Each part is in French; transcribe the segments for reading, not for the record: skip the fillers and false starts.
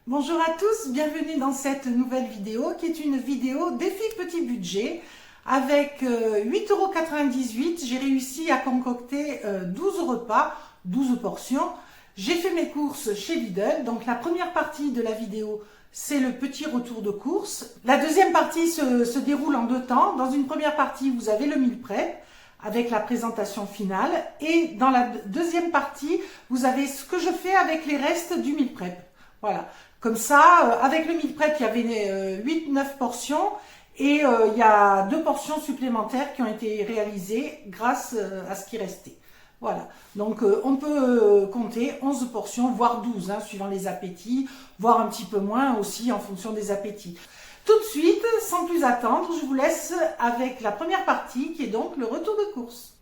Bonjour à tous, bienvenue dans cette nouvelle vidéo qui est une vidéo défi petit budget. Avec 8,98 €, j'ai réussi à concocter 12 repas, 12 portions. J'ai fait mes courses chez Lidl, donc la première partie de la vidéo c'est le petit retour de course. La deuxième partie se déroule en deux temps. Dans une première partie vous avez le meal prep avec la présentation finale et dans la deuxième partie vous avez ce que je fais avec les restes du meal prep. Voilà, comme ça, avec le meal prep, il y avait 8-9 portions et il y a 2 portions supplémentaires qui ont été réalisées grâce à ce qui restait. Voilà, donc on peut compter 11 portions, voire 12, hein, suivant les appétits, voire un petit peu moins aussi en fonction des appétits. Tout de suite, sans plus attendre, je vous laisse avec la première partie qui est donc le retour de course.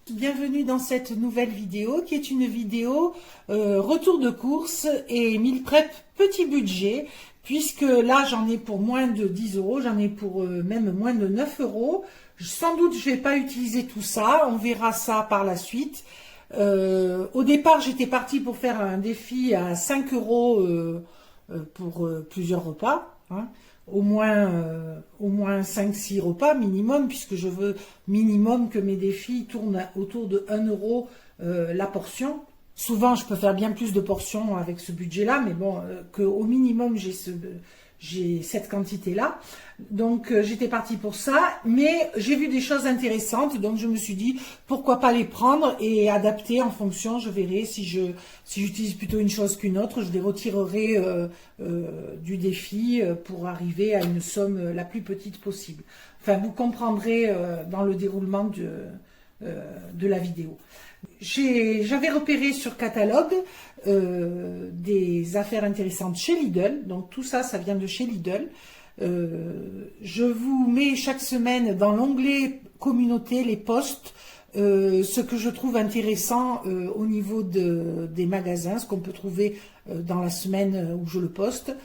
Bienvenue dans cette nouvelle vidéo qui est une vidéo retour de course et meal prep petit budget, puisque là j'en ai pour moins de 10 €, j'en ai pour même moins de 9 €. Sans doute je ne vais pas utiliser tout ça, on verra ça par la suite. Au départ j'étais partie pour faire un défi à 5 € pour plusieurs repas, hein. Au moins 5-6 repas minimum, puisque je veux minimum que mes défis tournent autour de 1 € la portion. Souvent, je peux faire bien plus de portions avec ce budget-là, mais bon, qu'au minimum, j'ai cette quantité-là. Donc, j'étais partie pour ça, mais j'ai vu des choses intéressantes, donc je me suis dit, pourquoi pas les prendre et adapter en fonction, je verrai si j'utilise plutôt une chose qu'une autre, je les retirerai du défi pour arriver à une somme la plus petite possible. Enfin, vous comprendrez dans le déroulement de la vidéo. J'avais repéré sur catalogue des affaires intéressantes chez Lidl, donc tout ça, ça vient de chez Lidl. Je vous mets chaque semaine dans l'onglet communauté, les posts, ce que je trouve intéressant au niveau des magasins, ce qu'on peut trouver dans la semaine où je le poste.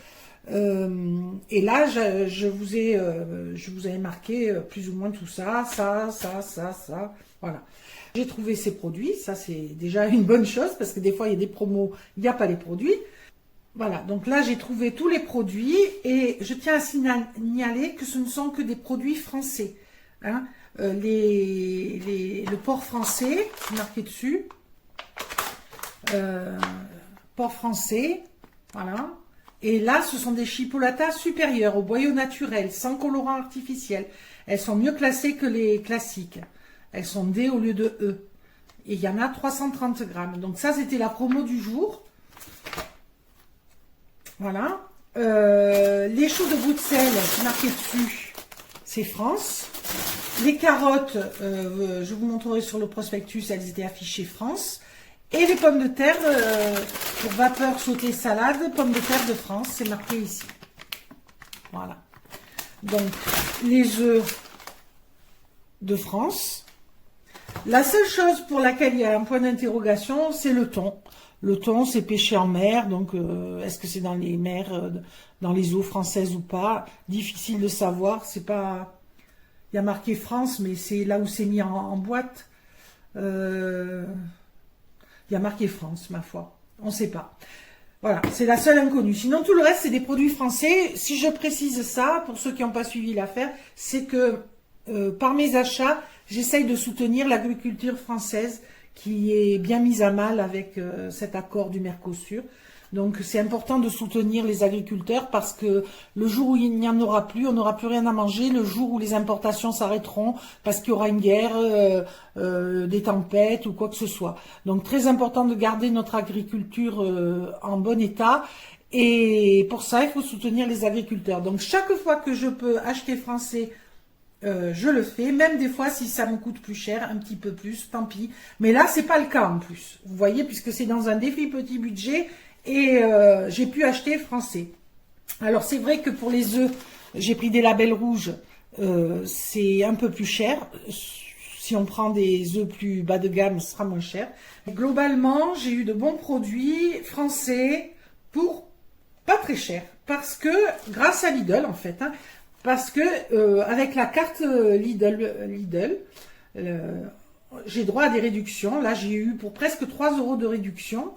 Et là, je vous avais marqué plus ou moins tout ça, ça, voilà. J'ai trouvé ces produits, ça c'est déjà une bonne chose, parce que des fois il y a des promos, il n'y a pas les produits. Voilà, donc là j'ai trouvé tous les produits, et je tiens à signaler que ce ne sont que des produits français, hein. Le porc français, marqué dessus, porc français, voilà. Et là, ce sont des chipolatas supérieures au boyau naturel, sans colorant artificiel. Elles sont mieux classées que les classiques. Elles sont D au lieu de E. Et il y en a 330 grammes. Donc ça, c'était la promo du jour. Voilà. Les choux de Bruxelles, marqué dessus, c'est France. Les carottes, je vous montrerai sur le prospectus, elles étaient affichées France. Et les pommes de terre, pour vapeur sautée salade, pommes de terre de France, c'est marqué ici. Voilà. Donc, les œufs de France. La seule chose pour laquelle il y a un point d'interrogation, c'est le thon. Le thon, c'est pêché en mer, donc est-ce que c'est dans les mers, dans les eaux françaises ou pas? Difficile de savoir. C'est pas. Il y a marqué France, mais c'est là où c'est mis en boîte. Il y a marqué France, ma foi. On ne sait pas. Voilà, c'est la seule inconnue. Sinon, tout le reste, c'est des produits français. Si je précise ça, pour ceux qui n'ont pas suivi l'affaire, c'est que par mes achats, j'essaye de soutenir l'agriculture française qui est bien mise à mal avec cet accord du Mercosur. Donc, c'est important de soutenir les agriculteurs parce que le jour où il n'y en aura plus, on n'aura plus rien à manger. Le jour où les importations s'arrêteront parce qu'il y aura une guerre, des tempêtes ou quoi que ce soit. Donc, très important de garder notre agriculture en bon état. Et pour ça, il faut soutenir les agriculteurs. Donc, chaque fois que je peux acheter français, je le fais, même des fois si ça me coûte plus cher, un petit peu plus, tant pis. Mais là, c'est pas le cas en plus. Vous voyez, puisque c'est dans un défi petit budget et j'ai pu acheter français. Alors c'est vrai que pour les œufs, j'ai pris des labels rouges, c'est un peu plus cher. Si on prend des œufs plus bas de gamme, ce sera moins cher. Globalement, j'ai eu de bons produits français pour pas très cher, parce que grâce à Lidl en fait, hein, parce que avec la carte Lidl, j'ai droit à des réductions. Là, j'ai eu pour presque 3 € de réduction.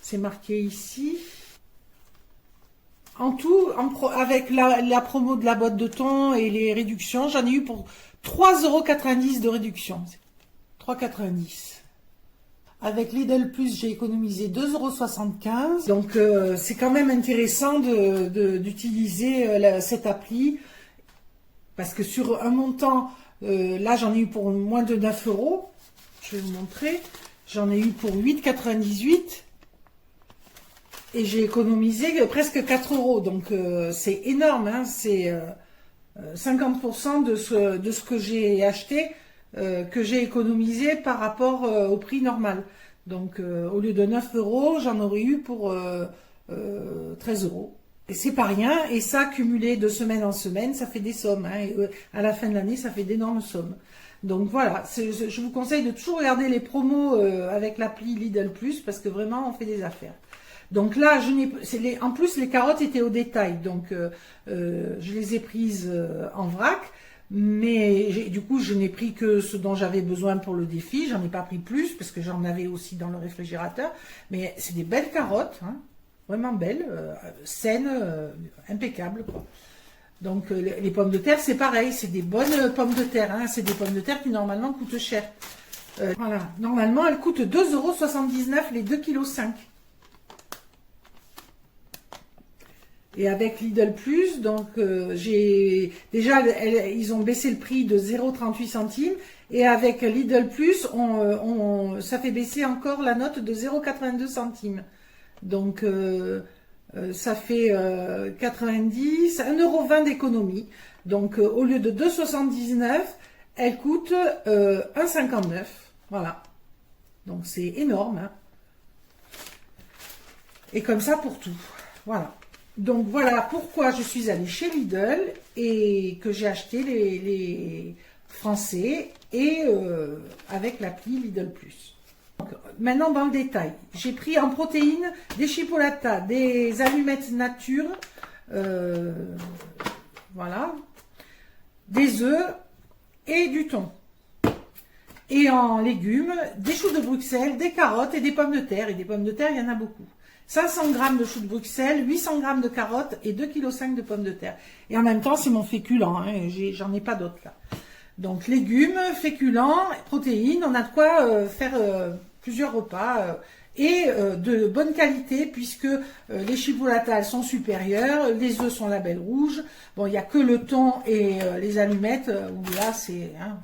C'est marqué ici. En tout, avec la promo de la boîte de thon et les réductions, j'en ai eu pour 3,90 € de réduction. 3,90 €. Avec Lidl Plus, j'ai économisé 2,75 €. Donc, c'est quand même intéressant d'utiliser cette appli. Parce que sur un montant, là, j'en ai eu pour moins de 9 €. Je vais vous montrer. J'en ai eu pour 8,98 € et j'ai économisé presque 4 €. Donc, c'est énorme. Hein, c'est 50% de ce que j'ai acheté, que j'ai économisé par rapport au prix normal. Donc, au lieu de 9 €, j'en aurais eu pour 13 €. Et c'est pas rien, et ça, cumulé de semaine en semaine, ça fait des sommes. Hein, et, à la fin de l'année, ça fait d'énormes sommes. Donc voilà, je vous conseille de toujours regarder les promos avec l'appli Lidl Plus, parce que vraiment, on fait des affaires. Donc là, en plus, les carottes étaient au détail, donc je les ai prises en vrac. Mais du coup, je n'ai pris que ce dont j'avais besoin pour le défi. J'en ai pas pris plus, parce que j'en avais aussi dans le réfrigérateur. Mais c'est des belles carottes, hein. Vraiment belle, saine, impeccable, quoi. Donc les pommes de terre, c'est pareil, c'est des bonnes pommes de terre, hein. C'est des pommes de terre qui normalement coûtent cher. Voilà, normalement elles coûtent 2,79 € les 2,5 kg. Et avec Lidl Plus, donc ils ont baissé le prix de 0,38 centimes, et avec Lidl Plus, ça fait baisser encore la note de 0,82 centimes. Donc, ça fait 90, 1,20 € d'économie. Donc, au lieu de 2,79, elle coûte 1,59 €. Voilà. Donc, c'est énorme. Hein. Et comme ça pour tout. Voilà. Donc, voilà pourquoi je suis allée chez Lidl et que j'ai acheté les français et avec l'appli Lidl Plus. Maintenant, dans le détail, j'ai pris en protéines des chipolatas, des allumettes nature, voilà, des œufs et du thon. Et en légumes, des choux de Bruxelles, des carottes et des pommes de terre. Et des pommes de terre, il y en a beaucoup. 500 g de choux de Bruxelles, 800 g de carottes et 2,5 kg de pommes de terre. Et en même temps, c'est mon féculent, hein, j'en ai pas d'autres là. Donc, légumes, féculents, protéines, on a de quoi faire plusieurs repas et de bonne qualité puisque les chipolatas sont supérieures, les œufs sont label rouge. Bon, il n'y a que le thon et les allumettes où là, c'est... Hein,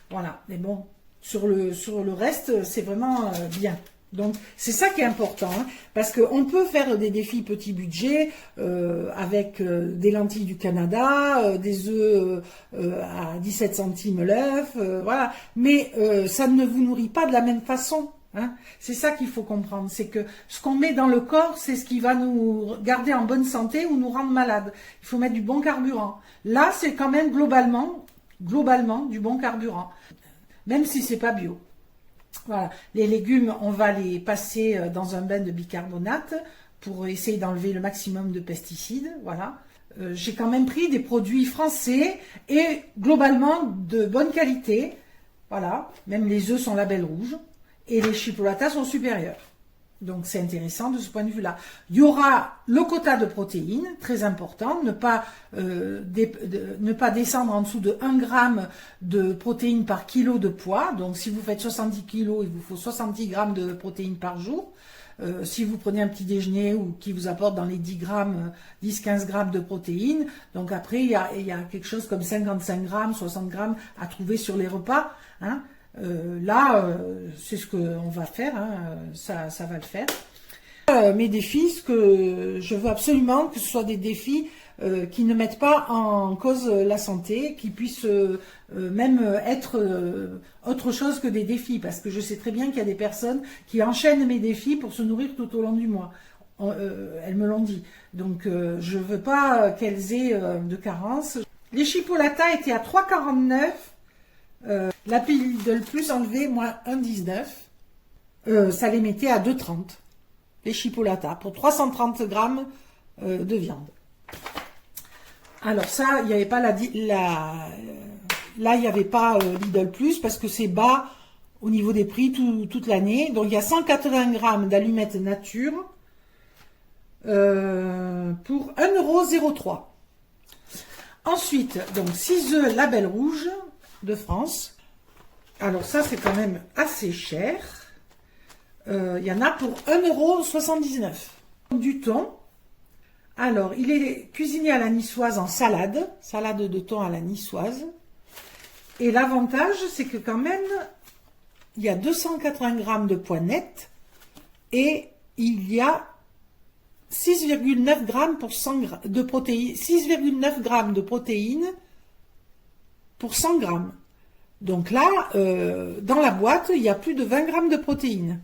voilà, mais bon, sur le reste, c'est vraiment bien. Donc, c'est ça qui est important, hein, parce qu'on peut faire des défis petit budget avec des lentilles du Canada, des œufs à 17 centimes l'œuf, voilà. Mais ça ne vous nourrit pas de la même façon. Hein. C'est ça qu'il faut comprendre, c'est que ce qu'on met dans le corps, c'est ce qui va nous garder en bonne santé ou nous rendre malades. Il faut mettre du bon carburant. Là, c'est quand même globalement du bon carburant, même si c'est pas bio. Voilà, les légumes, on va les passer dans un bain de bicarbonate pour essayer d'enlever le maximum de pesticides. Voilà, j'ai quand même pris des produits français et globalement de bonne qualité. Voilà, même les œufs sont label rouge et les chipolatas sont supérieurs. Donc c'est intéressant de ce point de vue-là. Il y aura le quota de protéines, très important, ne pas descendre en dessous de 1 g de protéines par kilo de poids. Donc si vous faites 70 kg, il vous faut 70 g de protéines par jour. Si vous prenez un petit déjeuner ou qui vous apporte dans les 10-15 grammes de protéines, donc après il y a quelque chose comme 55 grammes, 60 grammes à trouver sur les repas, hein. C'est ce qu'on va faire, hein, ça va le faire. Mes défis, ce que je veux absolument que ce soit des défis qui ne mettent pas en cause la santé, qui puissent même être autre chose que des défis, parce que je sais très bien qu'il y a des personnes qui enchaînent mes défis pour se nourrir tout au long du mois. Elles me l'ont dit. Donc je veux pas qu'elles aient de carence. Les chipolatas étaient à 3,49 €. La pile de le plus enlevé, moi, 1,19 €. Ça les mettait à 2,30 €. Les chipolatas, pour 330 grammes de viande. Alors ça, il n'y avait pas là, il n'y avait pas Lidl Plus, parce que c'est bas au niveau des prix toute l'année. Donc, il y a 180 grammes d'allumettes nature. pour 1,03 €. Ensuite, donc 6 œufs Label Rouge de France. Alors ça, c'est quand même assez cher. Il y en a pour 1,79 €. Du thon. Alors, il est cuisiné à la niçoise en salade. Salade de thon à la niçoise. Et l'avantage, c'est que quand même, il y a 280 g de poids net. Et il y a 6,9 g pour 100 g de protéines. 6,9 g de protéines pour 100 g. Donc là, dans la boîte, il y a plus de 20 g de protéines.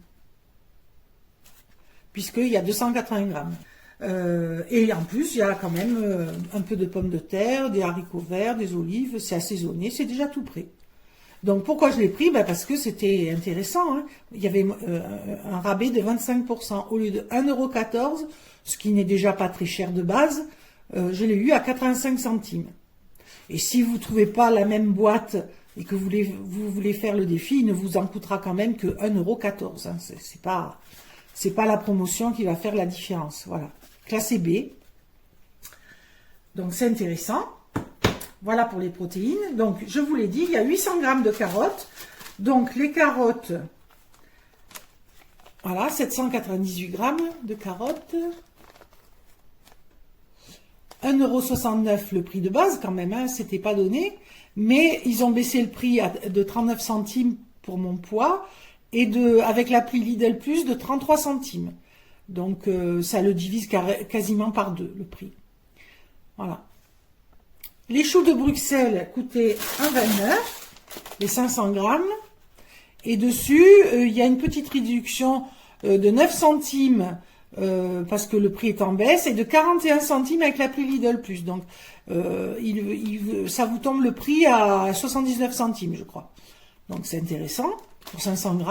Puisqu'il y a 280 g. Et en plus, il y a quand même un peu de pommes de terre, des haricots verts, des olives, c'est assaisonné, c'est déjà tout prêt. Donc pourquoi je l'ai pris? Parce que c'était intéressant, hein. Il y avait un rabais de 25% au lieu de 1,14 €, ce qui n'est déjà pas très cher de base. Je l'ai eu à 85 centimes. Et si vous ne trouvez pas la même boîte et que vous voulez faire le défi, il ne vous en coûtera quand même que 1,14 €. Hein. C'est pas la promotion qui va faire la différence. Voilà. Classé B. Donc c'est intéressant. Voilà pour les protéines. Donc je vous l'ai dit, il y a 800 g de carottes. Donc les carottes, voilà, 798 g de carottes. 1,69 € le prix de base quand même, hein, c'était pas donné. Mais ils ont baissé le prix de 39 centimes pour mon poids et avec l'appli Lidl Plus de 33 centimes. Donc ça le divise quasiment par deux, le prix. Voilà. Les choux de Bruxelles coûtaient 1,29 €, les 500 g. Et dessus, il y a une petite réduction de 9 centimes parce que le prix est en baisse et de 41 centimes avec l'appli Lidl Plus. Donc ça vous tombe le prix à 79 centimes, je crois. Donc c'est intéressant pour 500 g.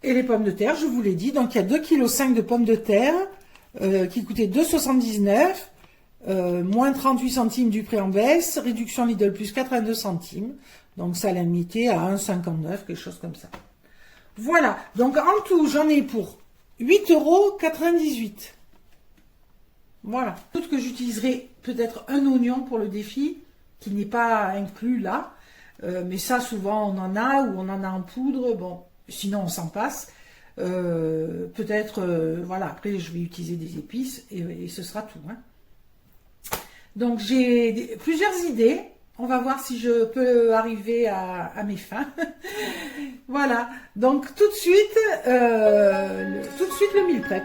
Et les pommes de terre, je vous l'ai dit, donc il y a 2,5 kg de pommes de terre qui coûtaient 2,79 €, moins 38 centimes du prix en baisse, réduction Lidl Plus 82 centimes, donc ça l'a limité à 1,59 €, quelque chose comme ça. Voilà, donc en tout, j'en ai pour 8,98 €. Voilà, tout que j'utiliserai peut-être un oignon pour le défi, qui n'est pas inclus là, mais ça souvent on en a, ou on en a en poudre, bon. Sinon, on s'en passe. Peut-être, voilà, après, je vais utiliser des épices et ce sera tout. Hein. Donc, j'ai plusieurs idées. On va voir si je peux arriver à mes fins. Voilà. Donc, tout de suite, le meal prep.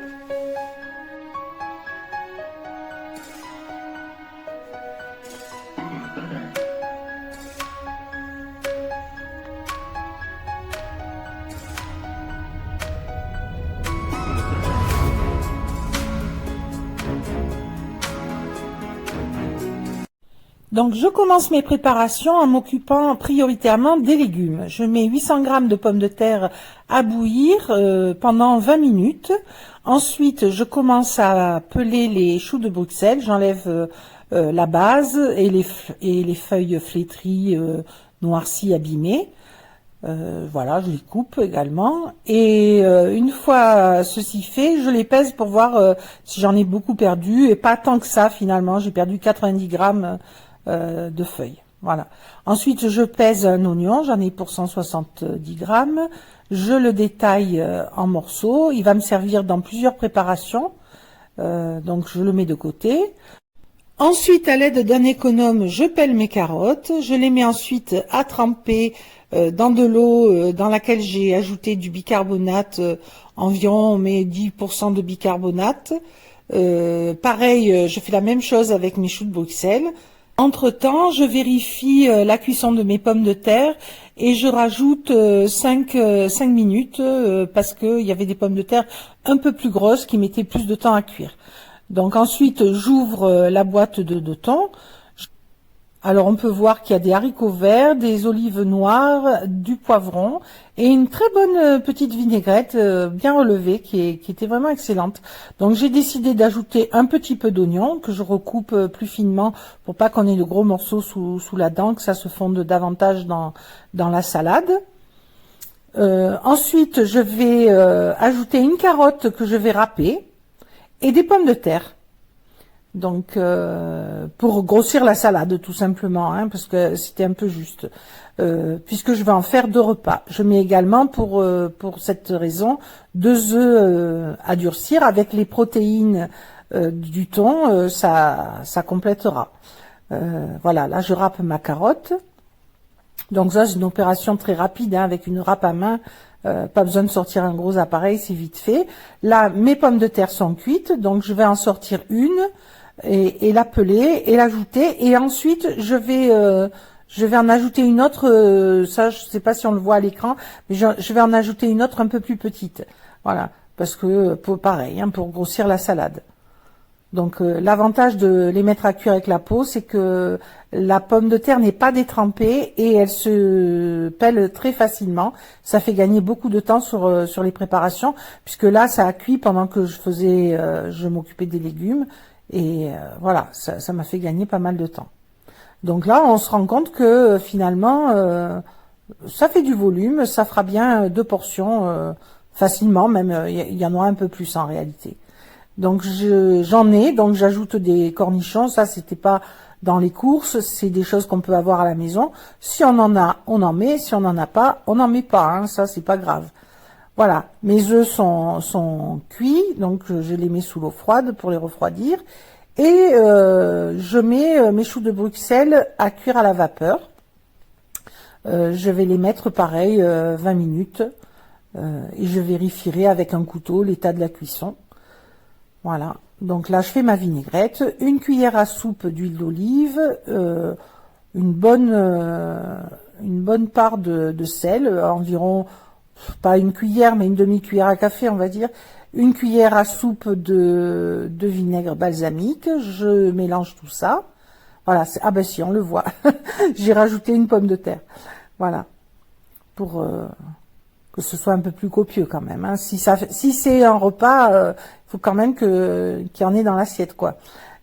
Donc je commence mes préparations en m'occupant prioritairement des légumes. Je mets 800 g de pommes de terre à bouillir pendant 20 minutes. Ensuite, je commence à peler les choux de Bruxelles. J'enlève la base et les feuilles flétries, noircies, abîmées. Voilà, je les coupe également. Et une fois ceci fait, je les pèse pour voir si j'en ai beaucoup perdu. Et pas tant que ça finalement, j'ai perdu 90 g de feuilles. Voilà. Ensuite, je pèse un oignon, j'en ai pour 170 g. Je le détaille en morceaux. Il va me servir dans plusieurs préparations. Donc, je le mets de côté. Ensuite, à l'aide d'un économe, je pèle mes carottes. Je les mets ensuite à tremper dans de l'eau dans laquelle j'ai ajouté du bicarbonate, environ on met 10% de bicarbonate. Pareil, je fais la même chose avec mes choux de Bruxelles. Entre-temps, je vérifie la cuisson de mes pommes de terre et je rajoute 5 minutes parce qu'il y avait des pommes de terre un peu plus grosses qui mettaient plus de temps à cuire. Donc ensuite, j'ouvre la boîte de thon. Alors on peut voir qu'il y a des haricots verts, des olives noires, du poivron et une très bonne petite vinaigrette bien relevée qui était vraiment excellente. Donc j'ai décidé d'ajouter un petit peu d'oignon que je recoupe plus finement pour pas qu'on ait de gros morceaux sous la dent, que ça se fonde davantage dans la salade. Ensuite, je vais ajouter une carotte que je vais râper et des pommes de terre. Donc, pour grossir la salade, tout simplement, hein, parce que c'était un peu juste. Puisque je vais en faire 2 repas. Je mets également, pour cette raison, 2 œufs à durcir avec les protéines du thon, ça complétera. Voilà, là, je râpe ma carotte. Donc ça, c'est une opération très rapide, hein, avec une râpe à main. Pas besoin de sortir un gros appareil, c'est vite fait. Là, mes pommes de terre sont cuites, donc je vais en sortir une et la peler et l'ajouter. Et ensuite, je vais en ajouter une autre. Ça, je sais pas si on le voit à l'écran, mais je vais en ajouter une autre un peu plus petite. Voilà, parce que pareil, hein, pour grossir la salade. Donc l'avantage de les mettre à cuire avec la peau, c'est que la pomme de terre n'est pas détrempée et elle se pèle très facilement. Ça fait gagner beaucoup de temps sur les préparations, puisque là ça a cuit pendant que je m'occupais des légumes et voilà, ça m'a fait gagner pas mal de temps. Donc là on se rend compte que finalement ça fait du volume, ça fera bien 2 portions facilement, même il y en aura un peu plus en réalité. Donc donc j'ajoute des cornichons. Ça, c'était pas dans les courses, c'est des choses qu'on peut avoir à la maison. Si on en a, on en met. Si on n'en a pas, on n'en met pas, hein. Ça, c'est pas grave. Voilà, mes œufs sont cuits, donc je les mets sous l'eau froide pour les refroidir. Et je mets mes choux de Bruxelles à cuire à la vapeur. Je vais les mettre pareil 20 minutes et je vérifierai avec un couteau l'état de la cuisson. Voilà, donc là je fais ma vinaigrette, une cuillère à soupe d'huile d'olive, une bonne part de sel, environ, pas une cuillère mais une demi-cuillère à café on va dire, une cuillère à soupe de vinaigre balsamique, je mélange tout ça. Voilà, ah ben si on le voit, j'ai rajouté une pomme de terre, voilà, pour que ce soit un peu plus copieux quand même, hein. Si c'est un repas, faut quand même qu'il y en ait dans l'assiette, quoi.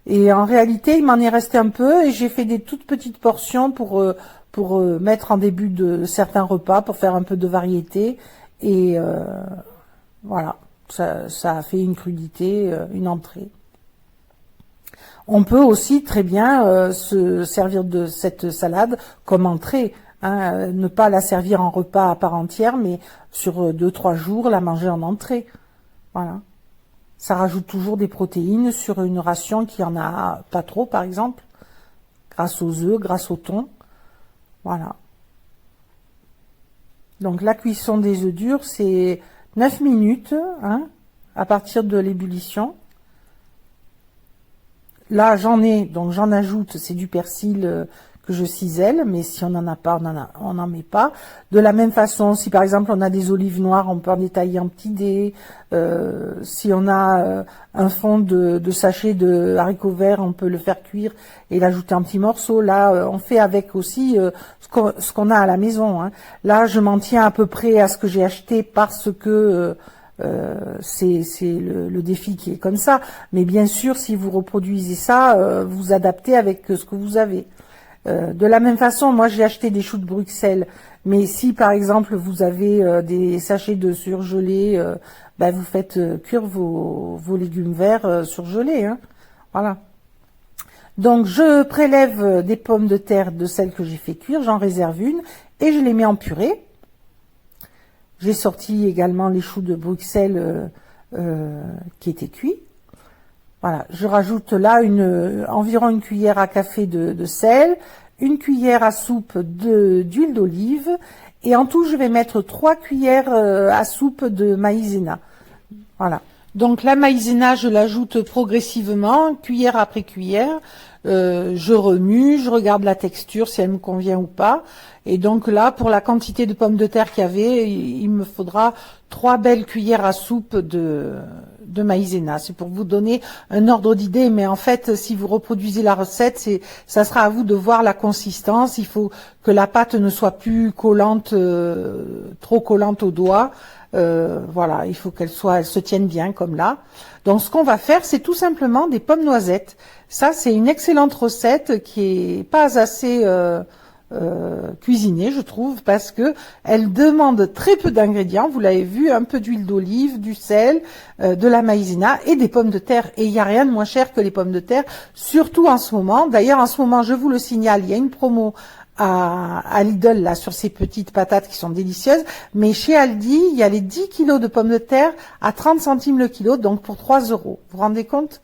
Et en réalité, il m'en est resté un peu et j'ai fait des toutes petites portions pour mettre en début de certains repas, pour faire un peu de variété. Et voilà, ça a fait une crudité, une entrée. On peut aussi très bien se servir de cette salade comme entrée. Hein, ne pas la servir en repas à part entière, mais sur 2-3 jours, la manger en entrée. Voilà. Ça rajoute toujours des protéines sur une ration qui en a pas trop, par exemple, grâce aux œufs, grâce au thon. Voilà. Donc la cuisson des œufs durs, c'est 9 minutes, hein, à partir de l'ébullition. Là, j'en ajoute, c'est du persil que je cisèle, mais si on n'en a pas, on n'en met pas. De la même façon, si par exemple on a des olives noires, on peut en détailler en petits dés. Si on a un fond de sachet de haricots verts, on peut le faire cuire et l'ajouter en petits morceaux. Là, on fait avec aussi ce qu'on a à la maison, hein. Là, je m'en tiens à peu près à ce que j'ai acheté parce que c'est le défi qui est comme ça. Mais bien sûr, si vous reproduisez ça, vous adaptez avec ce que vous avez. De la même façon, moi j'ai acheté des choux de Bruxelles, mais si par exemple vous avez des sachets de surgelés, vous faites cuire vos légumes verts surgelés, hein. Voilà. Donc je prélève des pommes de terre de celles que j'ai fait cuire, j'en réserve une et je les mets en purée. J'ai sorti également les choux de Bruxelles qui étaient cuits. Voilà, je rajoute là environ une cuillère à café de sel, une cuillère à soupe d'huile d'olive, et en tout je vais mettre 3 cuillères à soupe de maïzena. Voilà. Donc la maïzena, je l'ajoute progressivement, cuillère après cuillère. Je remue, je regarde la texture, si elle me convient ou pas. Et donc là, pour la quantité de pommes de terre qu'il y avait, il me faudra 3 belles cuillères à soupe de maïzena. C'est pour vous donner un ordre d'idée, mais en fait, si vous reproduisez la recette, ça sera à vous de voir la consistance. Il faut que la pâte ne soit plus collante, trop collante aux doigts. Voilà, il faut qu'elle se tienne bien comme là. Donc ce qu'on va faire, c'est tout simplement des pommes noisettes. Ça, c'est une excellente recette qui est pas assez cuisiner, je trouve, parce que elle demande très peu d'ingrédients. Vous l'avez vu, un peu d'huile d'olive, du sel, de la maïzena et des pommes de terre. Et il n'y a rien de moins cher que les pommes de terre, surtout en ce moment. D'ailleurs, en ce moment, je vous le signale, il y a une promo à Lidl là sur ces petites patates qui sont délicieuses, mais chez Aldi il y a les 10 kilos de pommes de terre à 30 centimes le kilo, donc pour 3 euros. Vous vous rendez compte?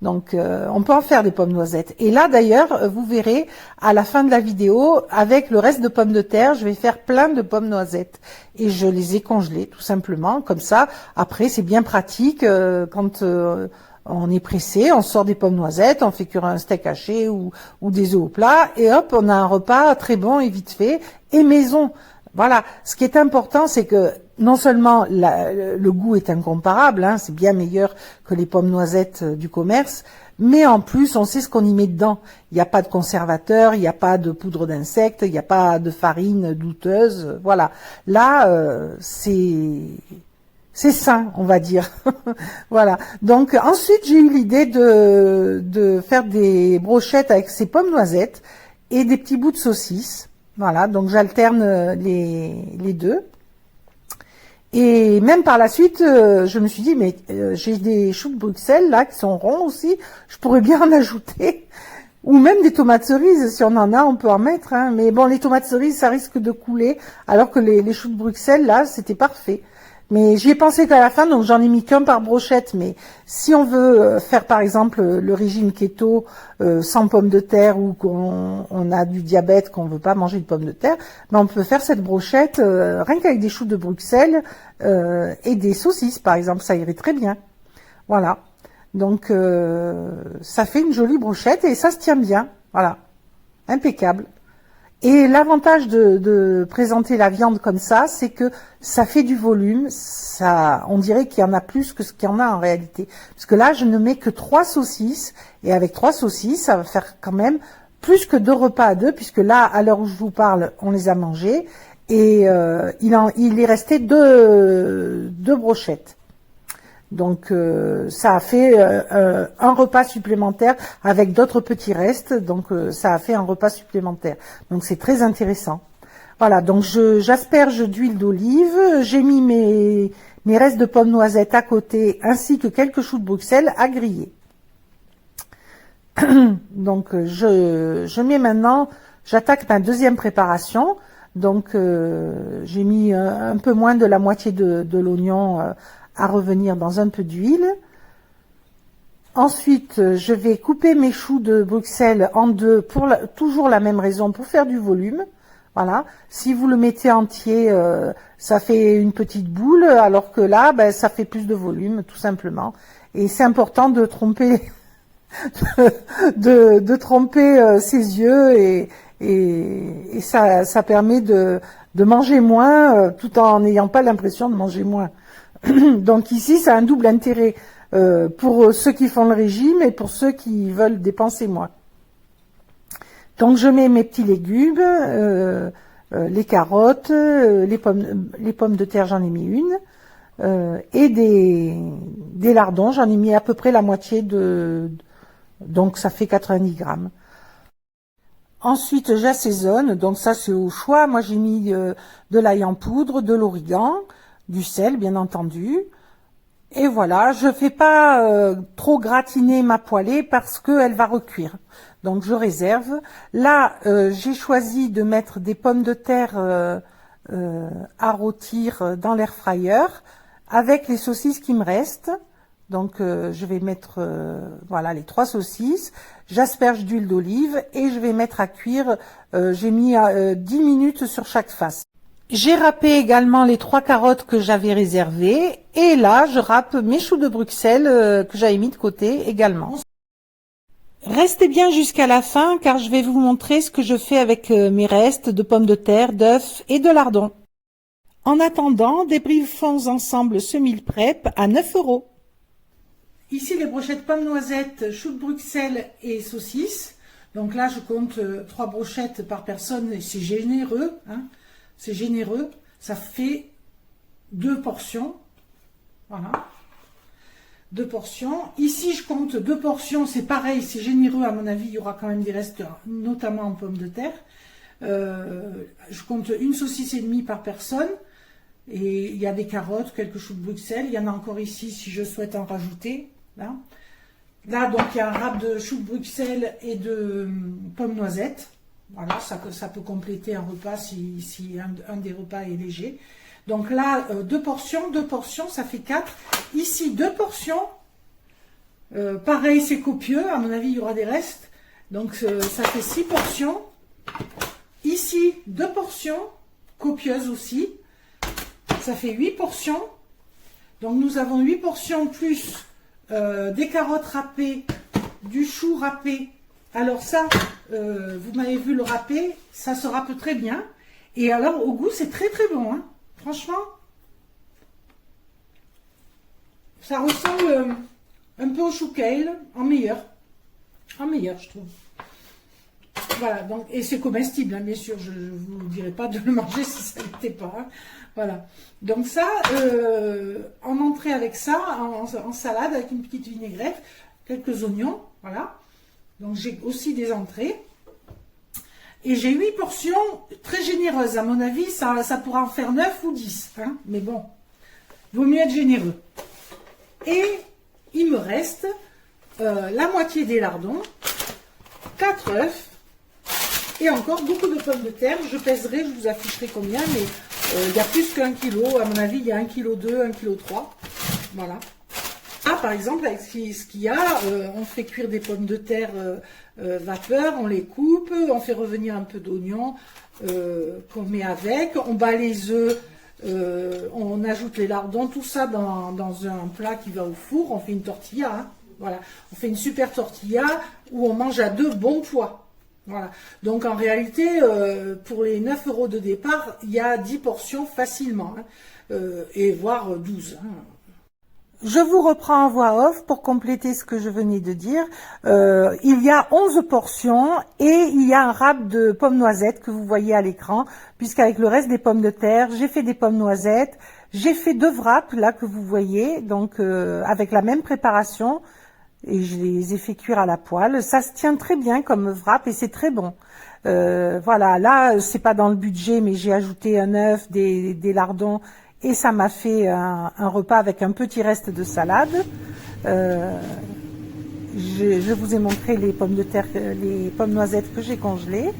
Donc on peut en faire des pommes noisettes. Et là d'ailleurs vous verrez à la fin de la vidéo, avec le reste de pommes de terre, je vais faire plein de pommes noisettes et je les ai congelées tout simplement comme ça. Après c'est bien pratique quand on est pressé, on sort des pommes noisettes, on fait cuire un steak haché ou des œufs au plat et hop, on a un repas très bon et vite fait et maison. Voilà, ce qui est important, c'est que non seulement le goût est incomparable, hein, c'est bien meilleur que les pommes noisettes du commerce, mais en plus, on sait ce qu'on y met dedans. Il n'y a pas de conservateur, il n'y a pas de poudre d'insectes, il n'y a pas de farine douteuse, voilà. Là, c'est sain, on va dire. Voilà. Donc ensuite, j'ai eu l'idée de faire des brochettes avec ces pommes noisettes et des petits bouts de saucisse. Voilà, donc j'alterne les deux. Et même par la suite, je me suis dit, mais j'ai des choux de Bruxelles là qui sont ronds aussi, je pourrais bien en ajouter. Ou même des tomates cerises, si on en a, on peut en mettre. Hein. Mais bon, les tomates cerises, ça risque de couler, alors que les choux de Bruxelles, là, c'était parfait. Mais j'y ai pensé qu'à la fin, donc j'en ai mis qu'un par brochette. Mais si on veut faire par exemple le régime keto sans pommes de terre ou qu'on a du diabète, qu'on veut pas manger de pommes de terre, ben on peut faire cette brochette rien qu'avec des choux de Bruxelles et des saucisses par exemple, ça irait très bien. Voilà. Donc ça fait une jolie brochette et ça se tient bien. Voilà. Impeccable. Et l'avantage de présenter la viande comme ça, c'est que ça fait du volume, ça, on dirait qu'il y en a plus que ce qu'il y en a en réalité. Parce que là, je ne mets que 3 saucisses, et avec 3 saucisses, ça va faire quand même plus que 2 repas à deux, puisque là, à l'heure où je vous parle, on les a mangés, et il est resté deux brochettes. Donc ça a fait un repas supplémentaire avec d'autres petits restes, donc ça a fait un repas supplémentaire. Donc c'est très intéressant. Voilà, donc j'asperge d'huile d'olive, j'ai mis mes restes de pommes noisettes à côté, ainsi que quelques choux de Bruxelles à griller. Donc je mets maintenant, j'attaque ma deuxième préparation. Donc j'ai mis un peu moins de la moitié de l'oignon à revenir dans un peu d'huile. Ensuite, je vais couper mes choux de Bruxelles en deux pour toujours la même raison, pour faire du volume. Voilà. Si vous le mettez entier, ça fait une petite boule, alors que là, ben, ça fait plus de volume, tout simplement. Et c'est important de tromper, de tromper ses yeux et ça permet de manger moins, tout en n'ayant pas l'impression de manger moins. Donc ici, ça a un double intérêt pour ceux qui font le régime et pour ceux qui veulent dépenser moins. Donc je mets mes petits légumes, les carottes, les pommes de terre, j'en ai mis une, et des lardons, j'en ai mis à peu près la moitié donc ça fait 90 grammes. Ensuite, j'assaisonne, donc ça c'est au choix. Moi j'ai mis de l'ail en poudre, de l'origan, du sel bien entendu. Et voilà, je fais pas trop gratiner ma poêlée parce qu'elle va recuire. Donc je réserve. Là, j'ai choisi de mettre des pommes de terre à rôtir dans l'air fryer avec les saucisses qui me restent. Donc je vais mettre voilà les 3 saucisses. J'asperge d'huile d'olive et je vais mettre à cuire. J'ai mis 10 minutes sur chaque face. J'ai râpé également les 3 carottes que j'avais réservées. Et là, je râpe mes choux de Bruxelles que j'avais mis de côté également. Restez bien jusqu'à la fin car je vais vous montrer ce que je fais avec mes restes de pommes de terre, d'œufs et de lardons. En attendant, débriefons ensemble ce meal prep à 9 €. Ici, les brochettes pommes noisettes, choux de Bruxelles et saucisses. Donc là, je compte 3 brochettes par personne et c'est généreux. Hein. C'est généreux. Ça fait 2 portions. Voilà. 2 portions. Ici, je compte 2 portions. C'est pareil, c'est généreux. À mon avis, il y aura quand même des restes, notamment en pommes de terre. Je compte une saucisse et demie par personne. Et il y a des carottes, quelques choux de Bruxelles. Il y en a encore ici si je souhaite en rajouter. Là donc, il y a un râpe de choux de Bruxelles et de pommes noisettes. Voilà, ça peut compléter un repas si un des repas est léger. Donc là, deux portions, ça fait 4. Ici, 2 portions. Pareil, c'est copieux. À mon avis, il y aura des restes. Donc, ça fait 6 portions. Ici, 2 portions, copieuses aussi. Ça fait 8 portions. Donc, nous avons 8 portions plus des carottes râpées, du chou râpé. Alors ça, vous m'avez vu le râpé, ça se râpe très bien. Et alors, au goût, c'est très très bon. Hein. Franchement, ça ressemble un peu au chou kale, en meilleur. En meilleur, je trouve. Voilà, donc, et c'est comestible, hein, bien sûr. Je ne vous dirai pas de le manger si ça n'était pas. Hein. Voilà. Donc ça, en entrée avec ça, en salade, avec une petite vinaigrette, quelques oignons, voilà. Donc j'ai aussi des entrées. Et j'ai 8 portions très généreuses. À mon avis, ça pourra en faire 9 ou 10. Hein, mais bon, vaut mieux être généreux. Et il me reste la moitié des lardons, 4 œufs et encore beaucoup de pommes de terre. Je pèserai, je vous afficherai combien, mais il y a plus qu'1 kilo. À mon avis, il y a 1,2 kg, 1,3 kg. Voilà. Ah, par exemple, avec ce qu'il y a, on fait cuire des pommes de terre vapeur, on les coupe, on fait revenir un peu d'oignon qu'on met avec, on bat les œufs, on ajoute les lardons, tout ça dans un plat qui va au four, on fait une tortilla, hein, voilà, on fait une super tortilla où on mange à 2 bons poids. Voilà. Donc en réalité, pour les 9 € de départ, il y a 10 portions facilement, hein, et voire 12. Hein. Je vous reprends en voix off pour compléter ce que je venais de dire. Il y a 11 portions et il y a un râpe de pommes noisettes que vous voyez à l'écran, puisqu'avec le reste des pommes de terre, j'ai fait des pommes noisettes, j'ai fait 2 wraps là que vous voyez, donc avec la même préparation, et je les ai fait cuire à la poêle. Ça se tient très bien comme wrap et c'est très bon. Voilà, là c'est pas dans le budget, mais j'ai ajouté un œuf, des lardons. Et ça m'a fait un repas avec un petit reste de salade. Je vous ai montré les pommes de terre, les pommes noisettes que j'ai congelées.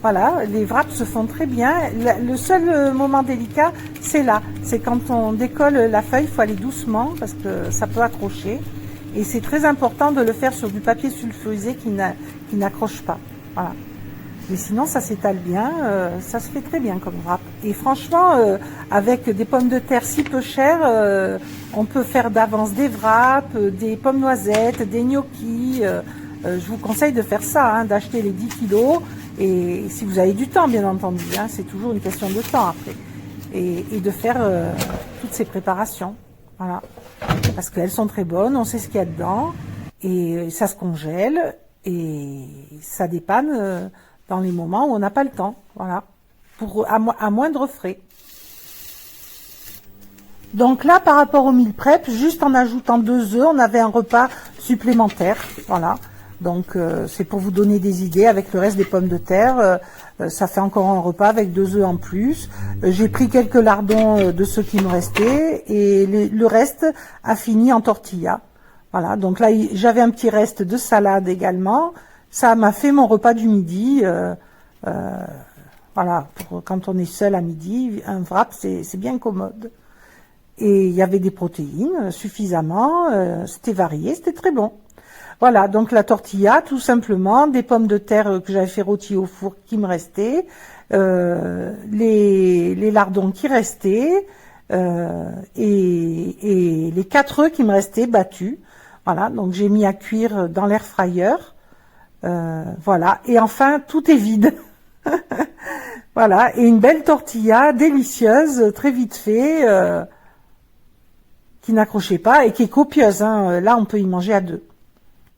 Voilà, les wraps se font très bien. Le seul moment délicat, c'est là. C'est quand on décolle la feuille, il faut aller doucement parce que ça peut accrocher. Et c'est très important de le faire sur du papier sulfurisé qui n'accroche pas. Voilà. Mais sinon, ça s'étale bien, ça se fait très bien comme wrap. Et franchement, avec des pommes de terre si peu chères, on peut faire d'avance des wraps, des pommes noisettes, des gnocchis. Je vous conseille de faire ça, hein, d'acheter les 10 kilos. Et si vous avez du temps, bien entendu, hein, c'est toujours une question de temps après. Et de faire toutes ces préparations. Voilà. Parce qu'elles sont très bonnes, on sait ce qu'il y a dedans. Et ça se congèle. Et ça dépanne dans les moments où on n'a pas le temps, voilà, à moindre frais. Donc là, par rapport au meal prep, juste en ajoutant 2 œufs, on avait un repas supplémentaire, voilà. Donc c'est pour vous donner des idées avec le reste des pommes de terre. Ça fait encore un repas avec 2 œufs en plus. J'ai pris quelques lardons de ceux qui me restaient et le reste a fini en tortilla. Voilà, donc là j'avais un petit reste de salade également. Ça m'a fait mon repas du midi. Voilà, quand on est seul à midi, un wrap, c'est bien commode. Et il y avait des protéines suffisamment, c'était varié, c'était très bon. Voilà, donc la tortilla, tout simplement, des pommes de terre que j'avais fait rôtir au four qui me restaient, les lardons qui restaient, et les 4 œufs qui me restaient battus. Voilà, donc j'ai mis à cuire dans l'air fryer. Voilà, et enfin tout est vide. Voilà, et une belle tortilla délicieuse, très vite fait, qui n'accrochait pas et qui est copieuse, hein. Là on peut y manger à 2.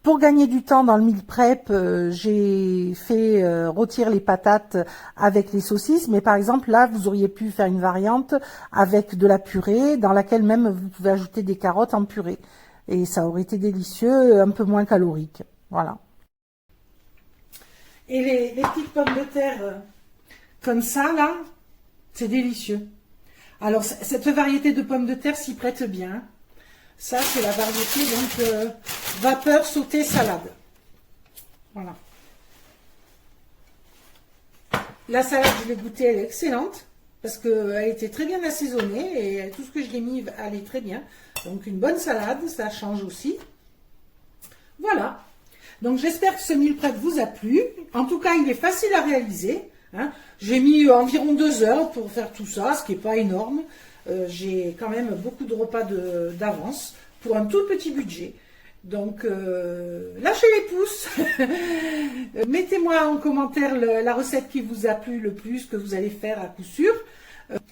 Pour gagner du temps dans le meal prep, j'ai fait rôtir les patates avec les saucisses, mais par exemple là vous auriez pu faire une variante avec de la purée dans laquelle même vous pouvez ajouter des carottes en purée et ça aurait été délicieux, un peu moins calorique. Voilà. Et les petites pommes de terre comme ça, là, c'est délicieux. Alors, cette variété de pommes de terre s'y prête bien. Ça, c'est la variété, donc, vapeur sautée salade. Voilà. La salade, je l'ai goûtée, elle est excellente. Parce qu'elle était très bien assaisonnée et tout ce que je l'ai mis allait très bien. Donc, une bonne salade, ça change aussi. Voilà. Donc, j'espère que ce meal prep vous a plu. En tout cas, il est facile à réaliser. Hein. J'ai mis environ 2 heures pour faire tout ça, ce qui n'est pas énorme. J'ai quand même beaucoup de repas d'avance pour un tout petit budget. Donc, lâchez les pouces. Mettez-moi en commentaire la recette qui vous a plu le plus, que vous allez faire à coup sûr.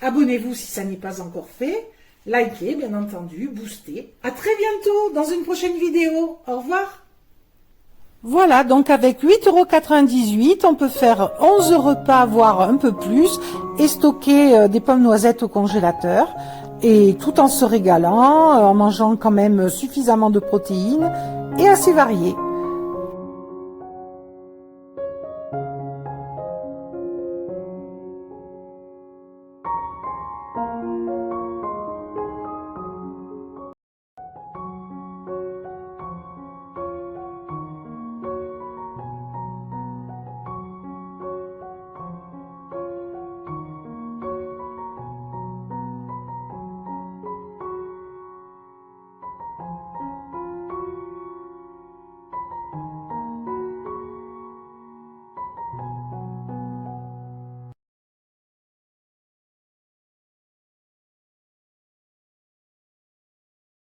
Abonnez-vous si ça n'est pas encore fait. Likez, bien entendu, boostez. À très bientôt dans une prochaine vidéo. Au revoir. Voilà, donc avec 8,98 €, on peut faire 11 repas, voire un peu plus, et stocker des pommes noisettes au congélateur, et tout en se régalant, en mangeant quand même suffisamment de protéines, et assez varié.